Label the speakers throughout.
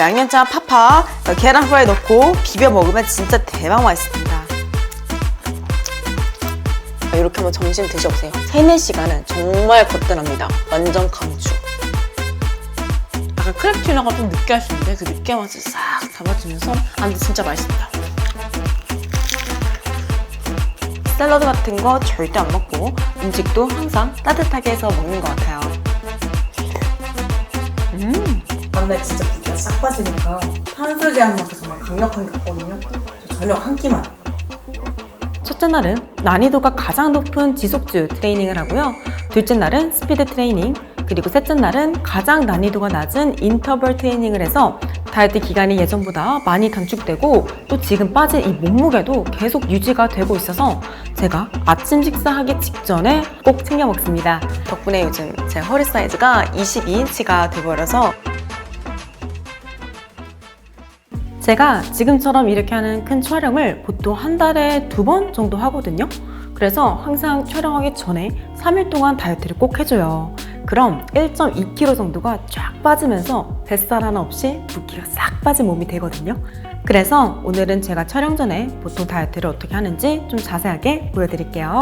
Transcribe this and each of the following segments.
Speaker 1: 양념장 파파, 계란 후라이 넣고 비벼 먹으면 진짜 대박 맛있습니다. 이렇게 한번 점심 드셔보세요. 3, 4시간은 정말 거뜬합니다. 완전 강추. 약간 크랩 튜나가 좀 느끼할 수 있는데 그 느끼한 맛을 싹 잡아주면서 근데 진짜 맛있다. 샐러드 같은 거 절대 안 먹고 음식도 항상 따뜻하게 해서 먹는 것 같아요.
Speaker 2: 다음날 진짜 붓기가 싹 빠지니까 탄수 제한만큼 정말 강력하게 갔거든요. 저녁 한 끼만.
Speaker 1: 첫째 날은 난이도가 가장 높은 지속주 트레이닝을 하고요. 둘째 날은 스피드 트레이닝, 그리고 셋째 날은 가장 난이도가 낮은 인터벌 트레이닝을 해서 다이어트 기간이 예전보다 많이 단축되고 또 지금 빠진 이 몸무게도 계속 유지가 되고 있어서 제가 아침 식사하기 직전에 꼭 챙겨 먹습니다. 덕분에 요즘 제 허리 사이즈가 22인치가 돼버려서 제가 지금처럼 이렇게 하는 큰 촬영을 보통 한 달에 2번 정도 하거든요. 그래서 항상 촬영하기 전에 3일 동안 다이어트를 꼭 해줘요. 그럼 1.2kg 정도가 쫙 빠지면서 뱃살 하나 없이 붓기가 싹 빠진 몸이 되거든요. 그래서 오늘은 제가 촬영 전에 보통 다이어트를 어떻게 하는지 좀 자세하게 보여드릴게요.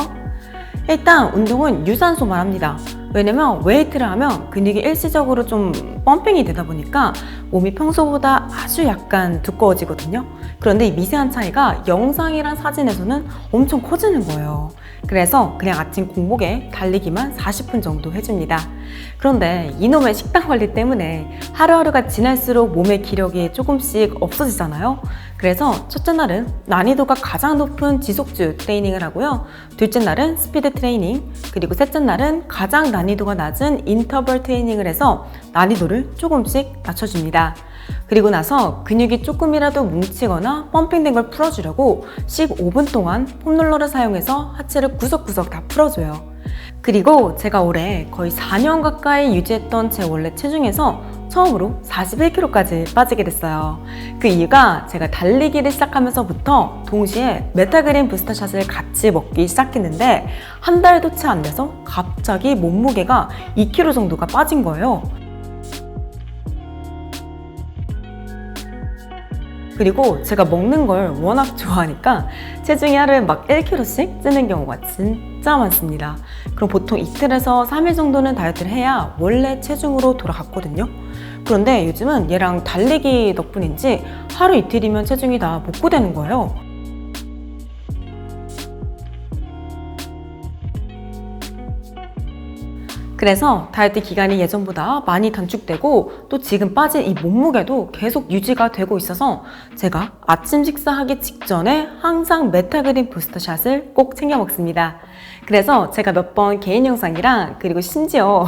Speaker 1: 일단 운동은 유산소만 합니다. 왜냐면 웨이트를 하면 근육이 일시적으로 좀 펌핑이 되다 보니까 몸이 평소보다 아주 약간 두꺼워지거든요. 그런데 이 미세한 차이가 영상이랑 사진에서는 엄청 커지는 거예요. 그래서 그냥 아침 공복에 달리기만 40분 정도 해줍니다. 그런데 이놈의 식단 관리 때문에 하루하루가 지날수록 몸의 기력이 조금씩 없어지잖아요. 그래서 첫째 날은 난이도가 가장 높은 지속주 트레이닝을 하고요. 둘째 날은 스피드 트레이닝, 그리고 셋째 날은 가장 난이도가 낮은 인터벌 트레이닝을 해서 난이도를 조금씩 낮춰줍니다. 그리고 나서 근육이 조금이라도 뭉치거나 펌핑된 걸 풀어주려고 15분 동안 폼롤러를 사용해서 하체를 구석구석 다 풀어줘요. 그리고 제가 올해 거의 4년 가까이 유지했던 제 원래 체중에서 처음으로 41kg까지 빠지게 됐어요. 그 이유가 제가 달리기를 시작하면서부터 동시에 메타그린 부스터샷을 같이 먹기 시작했는데 한 달도 채 안 돼서 갑자기 몸무게가 2kg 정도가 빠진 거예요. 그리고 제가 먹는 걸 워낙 좋아하니까 체중이 하루에 막 1kg씩 찌는 경우가 진짜 많습니다. 그럼 보통 이틀에서 3일 정도는 다이어트를 해야 원래 체중으로 돌아갔거든요. 그런데 요즘은 얘랑 달리기 덕분인지 하루 이틀이면 체중이 다 복구되는 거예요. 그래서 다이어트 기간이 예전보다 많이 단축되고 또 지금 빠진 이 몸무게도 계속 유지가 되고 있어서 제가 아침 식사하기 직전에 항상 메타그린 부스터샷을 꼭 챙겨 먹습니다. 그래서 제가 몇 번 개인 영상이랑 그리고 심지어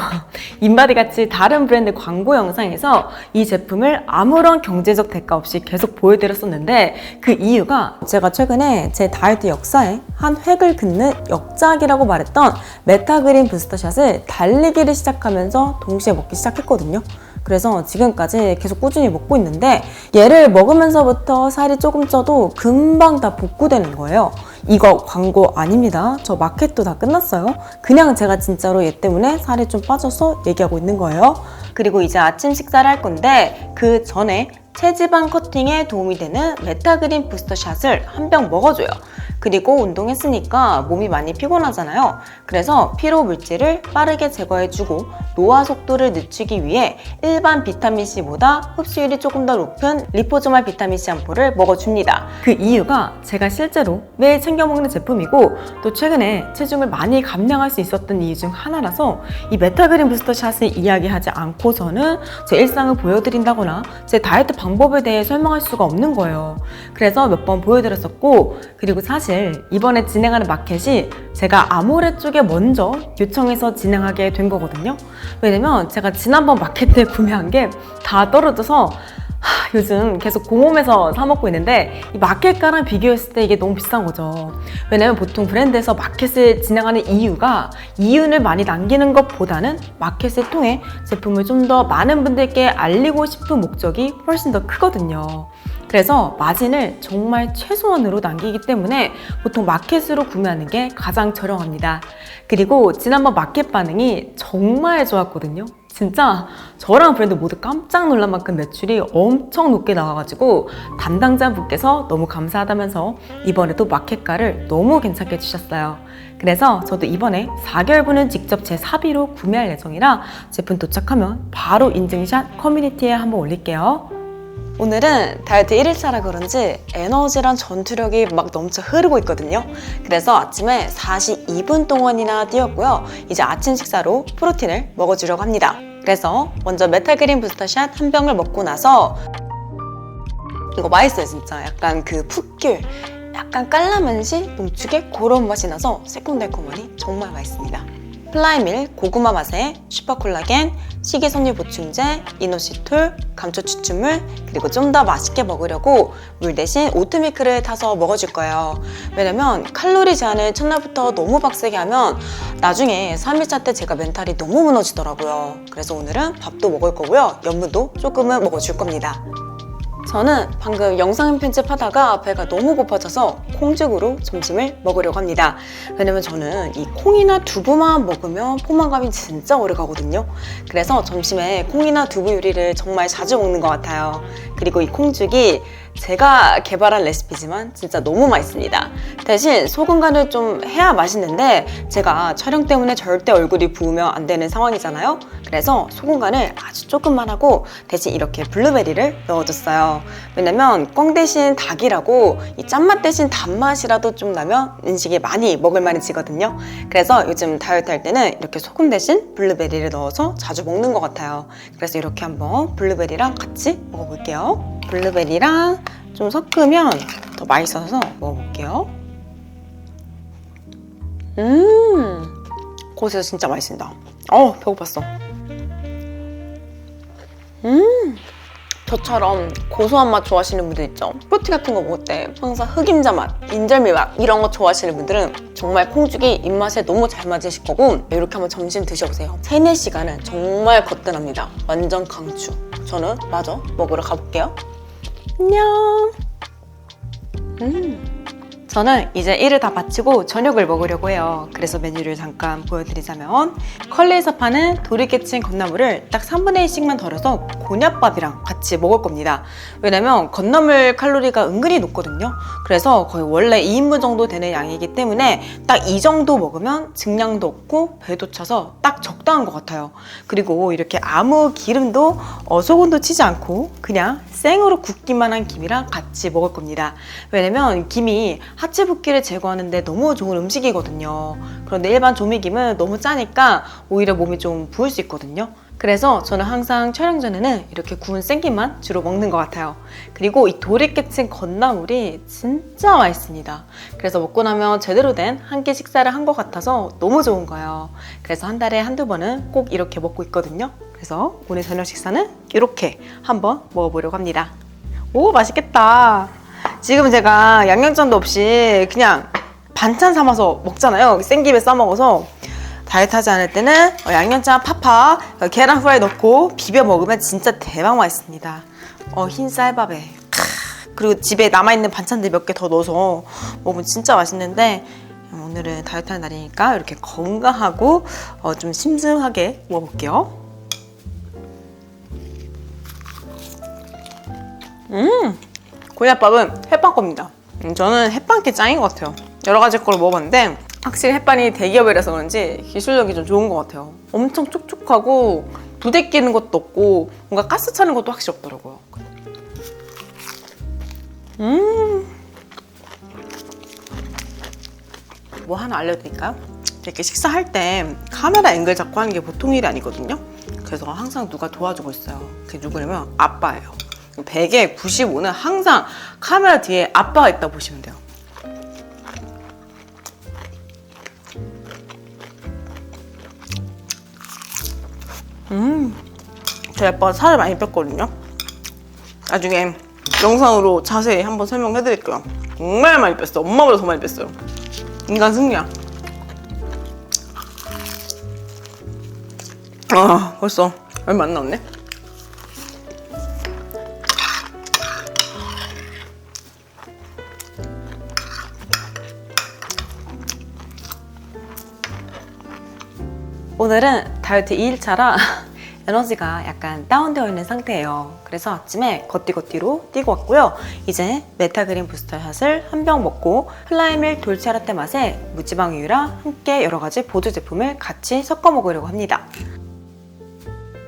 Speaker 1: 인바디같이 다른 브랜드 광고 영상에서 이 제품을 아무런 경제적 대가 없이 계속 보여드렸었는데 그 이유가 제가 최근에 제 다이어트 역사에 한 획을 긋는 역작이라고 말했던 메타그린 부스터샷을 달리기를 시작하면서 동시에 먹기 시작했거든요. 그래서 지금까지 계속 꾸준히 먹고 있는데 얘를 먹으면서부터 살이 조금 쪄도 금방 다 복구되는 거예요. 이거 광고 아닙니다. 저 마켓도 다 끝났어요. 그냥 제가 진짜로 얘 때문에 살이 좀 빠져서 얘기하고 있는 거예요. 그리고 이제 아침 식사를 할 건데 그 전에 체지방 커팅에 도움이 되는 메타그린 부스터샷을 한 병 먹어줘요. 그리고 운동했으니까 몸이 많이 피곤하잖아요. 그래서 피로 물질을 빠르게 제거해주고 노화 속도를 늦추기 위해 일반 비타민C보다 흡수율이 조금 더 높은 리포소말 비타민C 암포를 먹어줍니다. 그 이유가 제가 실제로 매일 챙겨 먹는 제품이고 또 최근에 체중을 많이 감량할 수 있었던 이유 중 하나라서 이 메타그린 부스터샷을 이야기하지 않고서는 제 일상을 보여드린다거나 제 다이어트 방법에 대해 설명할 수가 없는 거예요. 그래서 몇 번 보여드렸었고 그리고 사실 이번에 진행하는 마켓이 제가 아모레 쪽에 먼저 요청해서 진행하게 된 거거든요. 왜냐면 제가 지난번 마켓 때 구매한 게 다 떨어져서 요즘 계속 공홈에서 사 먹고 있는데 이 마켓가랑 비교했을 때 이게 너무 비싼 거죠. 왜냐면 보통 브랜드에서 마켓을 진행하는 이유가 이윤을 많이 남기는 것보다는 마켓을 통해 제품을 좀 더 많은 분들께 알리고 싶은 목적이 훨씬 더 크거든요. 그래서 마진을 정말 최소한으로 남기기 때문에 보통 마켓으로 구매하는 게 가장 저렴합니다. 그리고 지난번 마켓 반응이 정말 좋았거든요. 진짜 저랑 브랜드 모두 깜짝 놀란 만큼 매출이 엄청 높게 나와가지고 담당자분께서 너무 감사하다면서 이번에도 마켓가를 너무 괜찮게 주셨어요. 그래서 저도 이번에 4개월분은 직접 제 사비로 구매할 예정이라 제품 도착하면 바로 인증샷 커뮤니티에 한번 올릴게요. 오늘은 다이어트 1일차라 그런지 에너지랑 전투력이 막 넘쳐 흐르고 있거든요. 그래서 아침에 42분 동안이나 뛰었고요. 이제 아침 식사로 프로틴을 먹어주려고 합니다. 그래서 먼저 메탈그린 부스터샷 한 병을 먹고 나서 이거 맛있어요 진짜. 약간 그 풋귤, 약간 깔라만시, 농축의 그런 맛이 나서 새콤달콤하니 정말 맛있습니다. 플라이밀 고구마 맛에 슈퍼콜라겐, 식이섬유 보충제, 이노시톨, 감초 추출물, 그리고 좀 더 맛있게 먹으려고 물 대신 오트밀크를 타서 먹어줄 거예요. 왜냐면 칼로리 제한을 첫날부터 너무 빡세게 하면 나중에 3일차 때 제가 멘탈이 너무 무너지더라고요. 그래서 오늘은 밥도 먹을 거고요. 염분도 조금은 먹어줄 겁니다. 저는 방금 영상 편집하다가 배가 너무 고파져서 콩죽으로 점심을 먹으려고 합니다. 왜냐면 저는 이 콩이나 두부만 먹으면 포만감이 진짜 오래 가거든요. 그래서 점심에 콩이나 두부 요리를 정말 자주 먹는 것 같아요. 그리고 이 콩죽이 제가 개발한 레시피지만 진짜 너무 맛있습니다. 대신 소금 간을 좀 해야 맛있는데 제가 촬영 때문에 절대 얼굴이 부으면 안 되는 상황이잖아요. 그래서 소금 간을 아주 조금만 하고 대신 이렇게 블루베리를 넣어줬어요. 왜냐면 꽝 대신 닭이라고 이 짠맛 대신 단맛이라도 좀 나면 음식이 많이 먹을 만해지거든요. 그래서 요즘 다이어트 할 때는 이렇게 소금 대신 블루베리를 넣어서 자주 먹는 것 같아요. 그래서 이렇게 한번 블루베리랑 같이 먹어볼게요. 블루베리랑 좀 섞으면 더 맛있어서 먹어볼게요. 고소해서 진짜 맛있습니다. 배고팠어. 저처럼 고소한 맛 좋아하시는 분들 있죠? 프로틴 같은 거 먹을 때 항상 흑임자 맛, 인절미 맛 이런 거 좋아하시는 분들은 정말 콩죽이 입맛에 너무 잘 맞으실 거고 이렇게 한번 점심 드셔보세요. 3, 4시간은 정말 거뜬합니다. 완전 강추. 저는 마저 먹으러 가볼게요. 안녕. 저는 이제 일을 다 마치고 저녁을 먹으려고 해요. 그래서 메뉴를 잠깐 보여드리자면 컬리에서 파는 도리깨친 건나물을 딱 3분의 1씩만 덜어서 곤약밥이랑 같이 먹을 겁니다. 왜냐면 건나물 칼로리가 은근히 높거든요. 그래서 거의 원래 2인분 정도 되는 양이기 때문에 딱 이 정도 먹으면 증량도 없고 배도 차서 딱 적당한 것 같아요. 그리고 이렇게 아무 기름도 소금도 치지 않고 그냥 생으로 굽기만 한 김이랑 같이 먹을 겁니다. 왜냐면 김이 하체 붓기를 제거하는데 너무 좋은 음식이거든요. 그런데 일반 조미김은 너무 짜니까 오히려 몸이 좀 부을 수 있거든요. 그래서 저는 항상 촬영 전에는 이렇게 구운 생김만 주로 먹는 것 같아요. 그리고 이 도리깨친 건나물이 진짜 맛있습니다. 그래서 먹고 나면 제대로 된 한 끼 식사를 한 것 같아서 너무 좋은 거예요. 그래서 한 달에 한두 번은 꼭 이렇게 먹고 있거든요. 그래서 오늘 저녁 식사는 이렇게 한번 먹어보려고 합니다. 오, 맛있겠다. 지금 제가 양념장도 없이 그냥 반찬 삼아서 먹잖아요. 생김에 싸먹어서. 다이어트 하지 않을 때는 양념장 팍팍 계란 후라이 넣고 비벼 먹으면 진짜 대박 맛있습니다. 흰 쌀밥에 그리고 집에 남아있는 반찬들 몇 개 더 넣어서 먹으면 진짜 맛있는데 오늘은 다이어트 하는 날이니까 이렇게 건강하고 좀 심심하게 먹어볼게요. 곤약밥은 햇반 겁니다. 저는 햇반게 짱인 것 같아요. 여러 가지 걸 먹어봤는데 확실히 햇반이 대기업이라서 그런지 기술력이 좀 좋은 것 같아요. 엄청 촉촉하고 부대 끼는 것도 없고 뭔가 가스 차는 것도 확실히 없더라고요. 뭐 하나 알려드릴까요? 이렇게 식사할 때 카메라 앵글 잡고 하는 게 보통 일이 아니거든요. 그래서 항상 누가 도와주고 있어요. 그게 누구냐면 아빠예요. 100에 95는 항상 카메라 뒤에 아빠가 있다 보시면 돼요. 저희 아빠가 살을 많이 뺐거든요. 나중에 영상으로 자세히 한번 설명해드릴게요. 정말 많이 뺐어. 엄마보다 더 많이 뺐어요. 인간 승리야. 벌써 얼마 안 남았네. 오늘은 다이어트 2일차라 에너지가 약간 다운되어 있는 상태예요. 그래서 아침에 걷디걷디로 뛰고 왔고요. 이제 메타그린 부스터샷을 한 병 먹고 플라이밀 돌체라떼 맛에 무지방 우유랑 함께 여러 가지 보조 제품을 같이 섞어 먹으려고 합니다.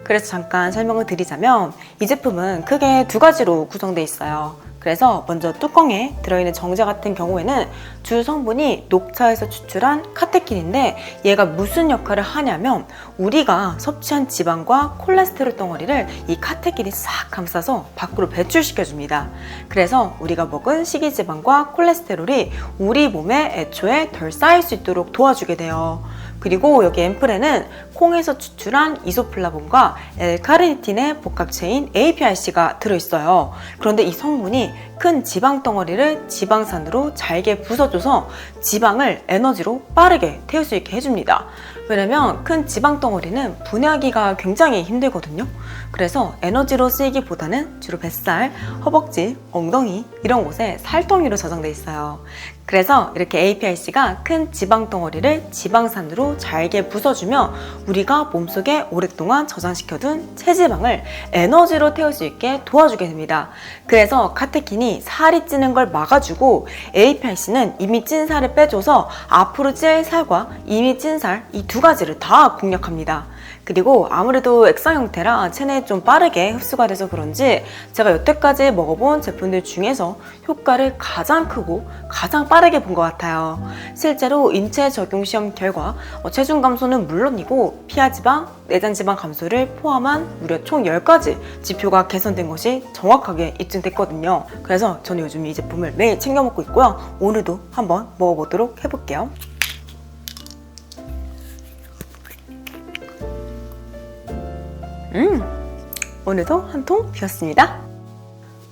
Speaker 1: 그래서 잠깐 설명을 드리자면 이 제품은 크게 두 가지로 구성되어 있어요. 그래서 먼저 뚜껑에 들어있는 정제 같은 경우에는 주 성분이 녹차에서 추출한 카테킨인데 얘가 무슨 역할을 하냐면 우리가 섭취한 지방과 콜레스테롤 덩어리를 이 카테킨이 싹 감싸서 밖으로 배출시켜줍니다. 그래서 우리가 먹은 식이지방과 콜레스테롤이 우리 몸에 애초에 덜 쌓일 수 있도록 도와주게 돼요. 그리고 여기 앰플에는 콩에서 추출한 이소플라본과 L-카르니틴의 복합체인 APRC가 들어있어요. 그런데 이 성분이 큰 지방 덩어리를 지방산으로 잘게 부숴줘서 지방을 에너지로 빠르게 태울 수 있게 해줍니다. 왜냐면 큰 지방 덩어리는 분해하기가 굉장히 힘들거든요. 그래서 에너지로 쓰이기보다는 주로 뱃살, 허벅지, 엉덩이 이런 곳에 살덩이로 저장돼 있어요. 그래서 이렇게 APRC가 큰 지방 덩어리를 지방산으로 잘게 부숴주며 우리가 몸속에 오랫동안 저장시켜둔 체지방을 에너지로 태울 수 있게 도와주게 됩니다. 그래서 카테킨이 살이 찌는 걸 막아주고 APRC는 이미 찐 살을 빼줘서 앞으로 찔 살과 이미 찐 살 이 두 가지를 다 공략합니다. 그리고 아무래도 액상 형태라 체내에 좀 빠르게 흡수가 돼서 그런지 제가 여태까지 먹어본 제품들 중에서 효과를 가장 크고 가장 빠르게 본 것 같아요. 실제로 인체 적용 시험 결과 체중 감소는 물론이고 피하지방, 내장지방 감소를 포함한 무려 총 10가지 지표가 개선된 것이 정확하게 입증됐거든요. 그래서 저는 요즘 이 제품을 매일 챙겨 먹고 있고요. 오늘도 한번 먹어보도록 해볼게요. 오늘도 한 통 비웠습니다.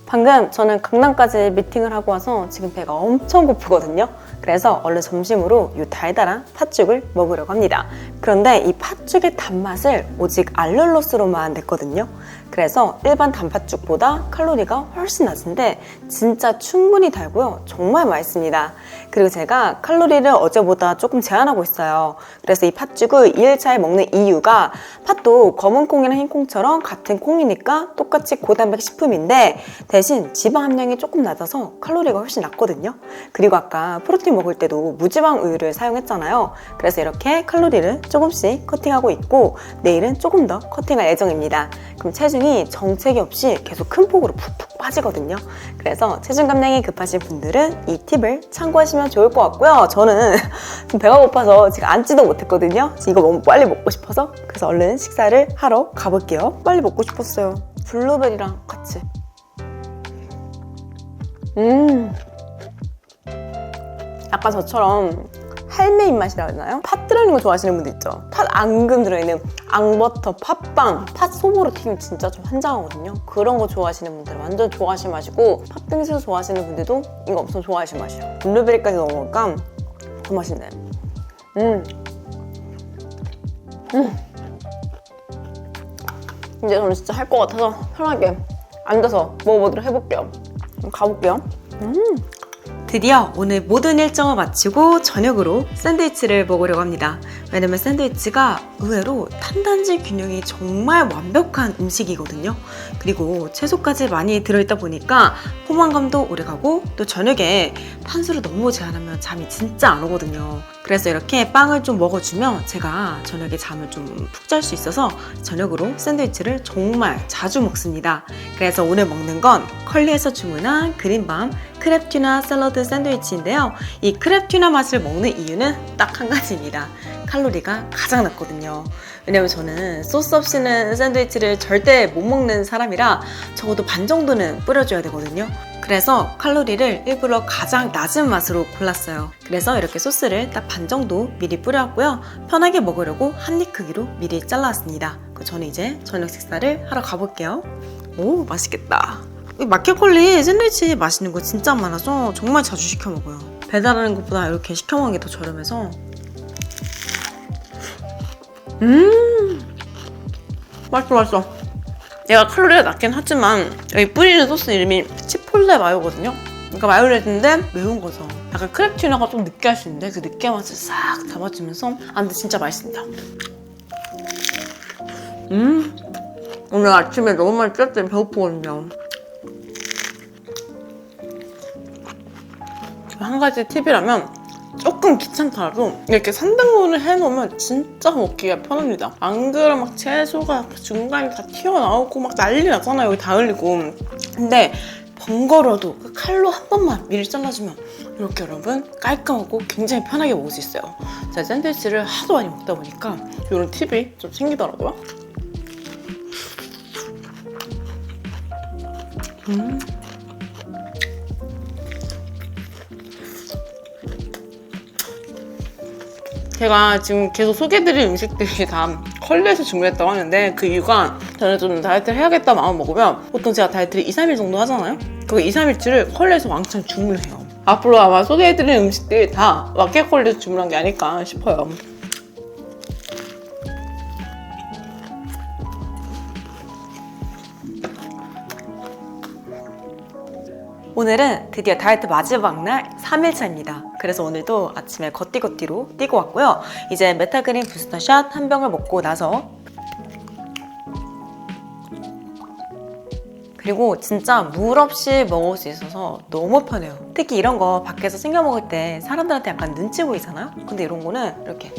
Speaker 1: 방금 저는 강남까지 미팅을 하고 와서 지금 배가 엄청 고프거든요. 그래서 얼른 점심으로 이 달달한 팥죽을 먹으려고 합니다. 그런데 이 팥죽의 단맛을 오직 알룰로스로만 냈거든요. 그래서 일반 단팥죽보다 칼로리가 훨씬 낮은데 진짜 충분히 달고요. 정말 맛있습니다. 그리고 제가 칼로리를 어제보다 조금 제한하고 있어요. 그래서 이 팥죽을 2일차에 먹는 이유가 팥도 검은 콩이랑 흰 콩처럼 같은 콩이니까 똑같이 고단백 식품인데 대신 지방 함량이 조금 낮아서 칼로리가 훨씬 낮거든요. 그리고 아까 프로틴 먹을 때도 무지방 우유를 사용했잖아요. 그래서 이렇게 칼로리를 조금씩 커팅하고 있고 내일은 조금 더 커팅할 예정입니다. 그럼 체중이 정체기 없이 계속 큰 폭으로 푹푹 빠지거든요. 그래서 체중 감량이 급하신 분들은 이 팁을 참고하시면 좋을 것 같고요. 저는 지금 배가 고파서 지금 앉지도 못했거든요. 이거 너무 빨리 먹고 싶어서 그래서 얼른 식사를 하러 가볼게요. 빨리 먹고 싶었어요. 블루베리랑 같이. 약간 저처럼 할매 입맛이라 해야 되나요? 팥 들어있는 거 좋아하시는 분들 있죠? 팥 앙금 들어있는 앙버터, 팥빵, 팥 소보로 튀김 진짜 좀 환장하거든요. 그런 거 좋아하시는 분들 완전 좋아하시는 맛이고 팥빙수 좋아하시는 분들도 이거 엄청 좋아하시는 맛이에요. 블루베리까지 넣어먹으니까 더 맛있네. 이제 저는 진짜 할 것 같아서 편하게 앉아서 먹어보도록 해볼게요. 가볼게요. 드디어 오늘 모든 일정을 마치고 저녁으로 샌드위치를 먹으려고 합니다. 왜냐면 샌드위치가 의외로 탄단지 균형이 정말 완벽한 음식이거든요. 그리고 채소까지 많이 들어있다 보니까 포만감도 오래가고 또 저녁에 탄수를 너무 제한하면 잠이 진짜 안 오거든요. 그래서 이렇게 빵을 좀 먹어주면 제가 저녁에 잠을 좀 푹 잘 수 있어서 저녁으로 샌드위치를 정말 자주 먹습니다. 그래서 오늘 먹는 건 컬리에서 주문한 그린밤 크랩 튜나 샐러드 샌드위치인데요. 이 크랩 튜나 맛을 먹는 이유는 딱 한 가지입니다. 칼로리가 가장 낮거든요. 왜냐면 저는 소스 없이는 샌드위치를 절대 못 먹는 사람이라 적어도 반 정도는 뿌려줘야 되거든요. 그래서 칼로리를 일부러 가장 낮은 맛으로 골랐어요. 그래서 이렇게 소스를 딱 반 정도 미리 뿌려왔고요. 편하게 먹으려고 한 입 크기로 미리 잘라왔습니다. 저는 이제 저녁 식사를 하러 가볼게요. 오, 맛있겠다. 마켓컬리 샌드위치 맛있는 거 진짜 많아서 정말 자주 시켜 먹어요. 배달하는 것보다 이렇게 시켜 먹는 게 더 저렴해서. 맛있어. 얘가 칼로리가 낮긴 하지만 여기 뿌리는 소스 이름이 치폴레 마요거든요. 그러니까 마요네즈인데 매운 거죠. 약간 크랩 튜나가 좀 느끼할 수 있는데 그 느끼한 맛을 싹 담아주면서 근데 진짜 맛있습니다.
Speaker 2: 오늘 아침에 너무 많이 쪘더니 배고프거든요. 한 가지 팁이라면 조금 귀찮더라도 이렇게 3등분을 해놓으면 진짜 먹기가 편합니다. 안 그러면 막 채소가 중간에 다 튀어나오고 막 난리 나잖아요. 여기 다 흘리고. 근데 번거로워도 그 칼로 한 번만 미리 잘라주면 이렇게 여러분 깔끔하고 굉장히 편하게 먹을 수 있어요. 제가 샌드위치를 하도 많이 먹다 보니까 이런 팁이 좀 생기더라고요. 제가 지금 계속 소개해드린 음식들이 다 컬리에서 주문했다고 하는데 그 이유가 저는 좀 다이어트를 해야겠다 마음 먹으면 보통 제가 다이어트를 2-3일 정도 하잖아요? 그 2-3일치를 컬리에서 왕창 주문을 해요. 앞으로 아마 소개해드린 음식들이 다 마켓 컬리에서 주문한 게 아닐까 싶어요.
Speaker 1: 오늘은 드디어 다이어트 마지막 날 3일차입니다. 그래서 오늘도 아침에 걷디걷디로 뛰고 왔고요. 이제 메타그린 부스터샷 한 병을 먹고 나서 그리고 진짜 물 없이 먹을 수 있어서 너무 편해요. 특히 이런 거 밖에서 챙겨 먹을 때 사람들한테 약간 눈치 보이잖아요? 근데 이런 거는 이렇게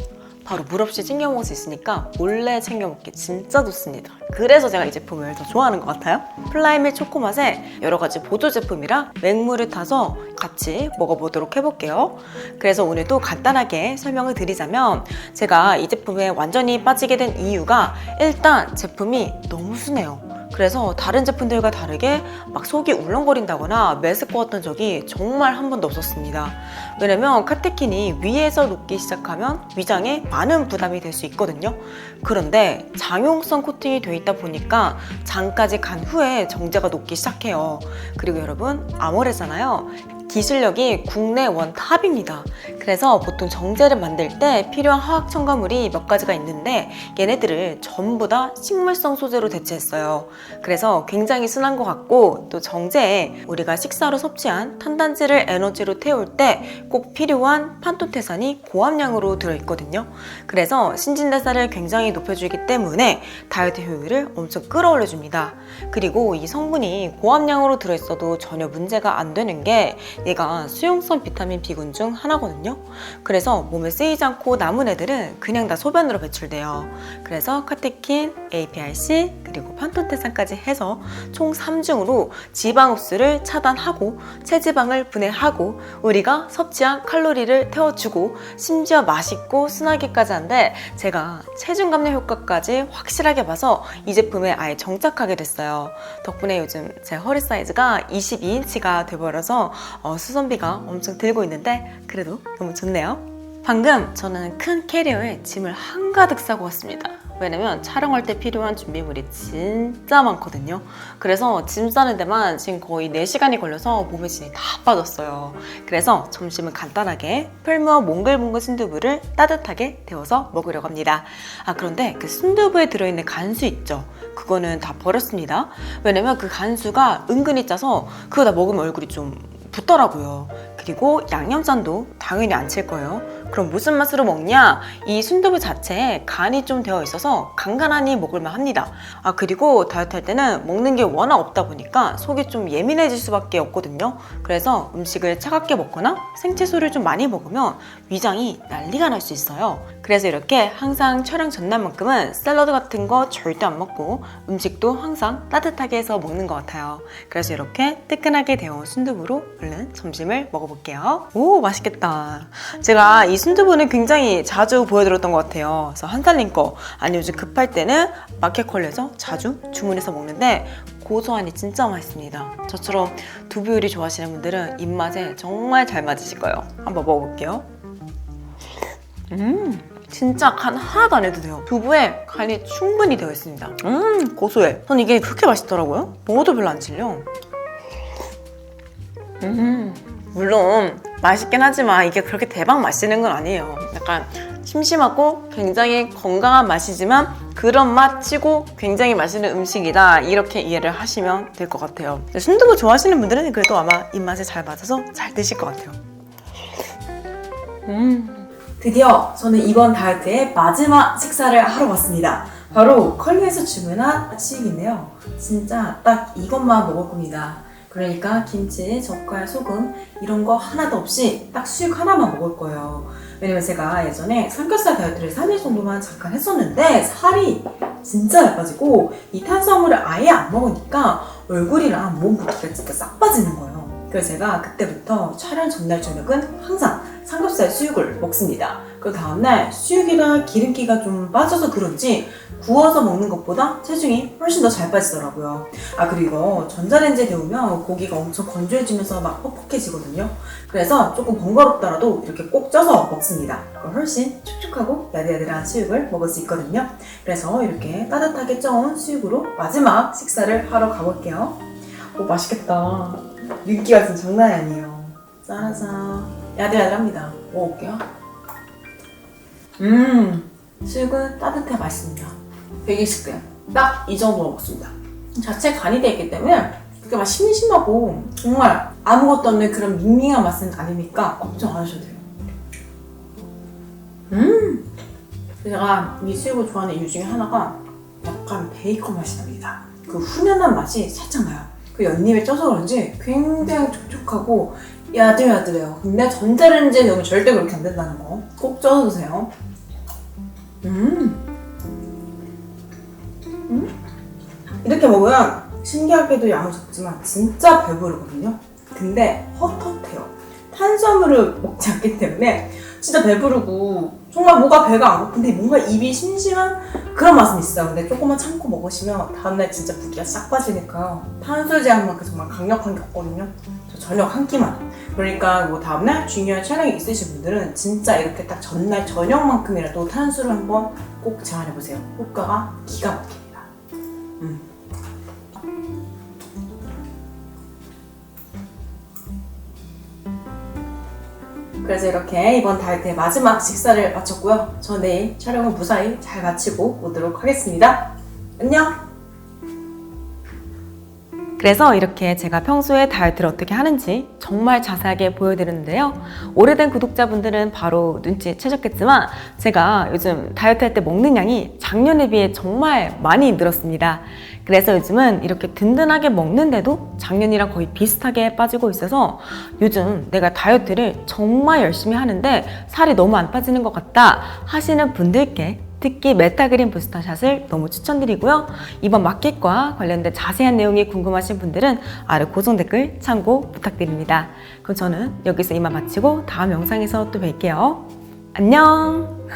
Speaker 1: 바로 물 없이 챙겨 먹을 수 있으니까 몰래 챙겨 먹기 진짜 좋습니다. 그래서 제가 이 제품을 더 좋아하는 것 같아요. 플라이밀 초코맛에 여러 가지 보조 제품이랑 맹물을 타서 같이 먹어보도록 해볼게요. 그래서 오늘도 간단하게 설명을 드리자면 제가 이 제품에 완전히 빠지게 된 이유가 일단 제품이 너무 순해요. 그래서 다른 제품들과 다르게 막 속이 울렁거린다거나 메스꺼웠던 적이 정말 한 번도 없었습니다. 왜냐면 카테킨이 위에서 녹기 시작하면 위장에 많은 부담이 될 수 있거든요. 그런데 장용성 코팅이 돼 있다 보니까 장까지 간 후에 정제가 녹기 시작해요. 그리고 여러분 아모레잖아요. 기술력이 국내 원탑입니다. 그래서 보통 정제를 만들 때 필요한 화학 첨가물이 몇 가지가 있는데 얘네들을 전부 다 식물성 소재로 대체했어요. 그래서 굉장히 순한 것 같고 또 정제에 우리가 식사로 섭취한 탄단지를 에너지로 태울 때 꼭 필요한 판토테산이 고함량으로 들어있거든요. 그래서 신진대사를 굉장히 높여주기 때문에 다이어트 효율을 엄청 끌어올려줍니다. 그리고 이 성분이 고함량으로 들어있어도 전혀 문제가 안 되는 게 얘가 수용성 비타민 B군 중 하나거든요. 그래서 몸에 쓰이지 않고 남은 애들은 그냥 다 소변으로 배출돼요. 그래서 카테킨, APRC, 그리고 판토테산까지 해서 총 3중으로 지방 흡수를 차단하고 체지방을 분해하고 우리가 섭취한 칼로리를 태워주고 심지어 맛있고 순하기까지 한데 제가 체중 감량 효과까지 확실하게 봐서 이 제품에 아예 정착하게 됐어요. 덕분에 요즘 제 허리 사이즈가 22인치가 돼버려서 수선비가 엄청 들고 있는데 그래도 너무 좋네요. 방금 저는 큰 캐리어에 짐을 한가득 싸고 왔습니다. 왜냐면 촬영할 때 필요한 준비물이 진짜 많거든요. 그래서 짐 싸는 데만 지금 거의 4시간이 걸려서 몸에 진이 다 빠졌어요. 그래서 점심은 간단하게 풀무어 몽글몽글 순두부를 따뜻하게 데워서 먹으려고 합니다. 그런데 그 순두부에 들어있는 간수 있죠? 그거는 다 버렸습니다. 왜냐면 그 간수가 은근히 짜서 그거 다 먹으면 얼굴이 좀 붓더라고요. 그리고 양념장도 당연히 안 칠 거예요. 그럼 무슨 맛으로 먹냐? 이 순두부 자체에 간이 좀 되어 있어서 간간하니 먹을만 합니다. 그리고 다이어트 할 때는 먹는 게 워낙 없다 보니까 속이 좀 예민해질 수밖에 없거든요. 그래서 음식을 차갑게 먹거나 생채소를 좀 많이 먹으면 위장이 난리가 날 수 있어요. 그래서 이렇게 항상 촬영 전날만큼은 샐러드 같은 거 절대 안 먹고 음식도 항상 따뜻하게 해서 먹는 것 같아요. 그래서 이렇게 뜨끈하게 데워온 순두부로 얼른 점심을 먹어볼게요. 오, 맛있겠다. 제가 이 순두부는 굉장히 자주 보여드렸던 것 같아요. 그래서 한살림 거, 아니 요즘 급할 때는 마켓컬리에서 자주 주문해서 먹는데 고소하니 진짜 맛있습니다. 저처럼 두부 요리 좋아하시는 분들은 입맛에 정말 잘 맞으실 거예요. 한번 먹어볼게요. 진짜 간 하나도 안 해도 돼요. 두부에 간이 충분히 되어 있습니다. 고소해. 전 이게 그렇게 맛있더라고요. 먹어도 별로 안 질려. 물론 맛있긴 하지만 이게 그렇게 대박 맛있는 건 아니에요. 약간 심심하고 굉장히 건강한 맛이지만 그런 맛 치고 굉장히 맛있는 음식이다, 이렇게 이해를 하시면 될 것 같아요. 순두부 좋아하시는 분들은 그래도 아마 입맛에 잘 맞아서 잘 드실 것 같아요. 드디어 저는 이번 다이어트의 마지막 식사를 하러 왔습니다. 바로 컬리에서 주문한 시익인데요. 진짜 딱 이것만 먹을 겁니다. 그러니까 김치, 젓갈, 소금 이런 거 하나도 없이 딱 수육 하나만 먹을 거예요. 왜냐면 제가 예전에 삼겹살 다이어트를 3일 정도만 잠깐 했었는데 살이 진짜 잘 빠지고 이 탄수화물을 아예 안 먹으니까 얼굴이랑 몸 붓기가 진짜 싹 빠지는 거예요. 그래서 제가 그때부터 촬영 전날 저녁은 항상 삼겹살 수육을 먹습니다. 그 다음날 수육이라 기름기가 좀 빠져서 그런지 구워서 먹는 것보다 체중이 훨씬 더 잘 빠지더라고요. 아, 그리고 전자레인지에 데우면 고기가 엄청 건조해지면서 막 퍽퍽해지거든요. 그래서 조금 번거롭더라도 이렇게 꼭 쪄서 먹습니다. 그럼 훨씬 촉촉하고 야들야들한 수육을 먹을 수 있거든요. 그래서 이렇게 따뜻하게 쪄온 수육으로 마지막 식사를 하러 가볼게요. 오, 맛있겠다. 윤기가 진짜 장난이 아니에요. 짜라잔. 야들야들합니다. 먹어볼게요. 수육은 따뜻해 맛있습니다. 120g. 딱 이 정도 먹습니다. 자체 간이 되어 있기 때문에 그렇게 막 심심하고 정말 아무것도 없는 그런 밍밍한 맛은 아니니까 걱정 안 하셔도 돼요. 제가 이 수육을 좋아하는 이유 중에 하나가 약간 베이컨 맛이 납니다. 그 훈연한 맛이 살짝 나요. 그 연잎에 쪄서 그런지 굉장히 촉촉하고 야들야들해요. 근데 전자레인지에 넣으면 절대 그렇게 안 된다는 거 꼭 쪄서 드세요. 이렇게 먹으면 신기하게도 양이 적지만 진짜 배부르거든요. 근데 헛헛해요. 탄수화물을 먹지 않기 때문에 진짜 배부르고 정말 뭐가 배가 안 고픈데 뭔가 입이 심심한 그런 맛은 있어요. 근데 조금만 참고 먹으시면 다음날 진짜 붓기가 싹 빠지니까요. 탄수화 제한만큼 정말 강력한 게 없거든요. 저 저녁 한 끼만. 그러니까 뭐 다음날 중요한 촬영이 있으신 분들은 진짜 이렇게 딱 전날 저녁만큼이라도 탄수를 한번 꼭 제한해보세요. 효과가 기가 막힙니다. 그래서 이렇게 이번 다이어트의 마지막 식사를 마쳤고요. 저 내일 촬영을 무사히 잘 마치고 오도록 하겠습니다. 안녕! 그래서 이렇게 제가 평소에 다이어트를 어떻게 하는지 정말 자세하게 보여드렸는데요. 오래된 구독자분들은 바로 눈치채셨겠지만 제가 요즘 다이어트 할 때 먹는 양이 작년에 비해 정말 많이 늘었습니다. 그래서 요즘은 이렇게 든든하게 먹는데도 작년이랑 거의 비슷하게 빠지고 있어서 요즘 내가 다이어트를 정말 열심히 하는데 살이 너무 안 빠지는 것 같다 하시는 분들께 특히 메타그린 부스터샷을 너무 추천드리고요. 이번 마켓과 관련된 자세한 내용이 궁금하신 분들은 아래 고정 댓글 참고 부탁드립니다. 그럼 저는 여기서 이만 마치고 다음 영상에서 또 뵐게요. 안녕!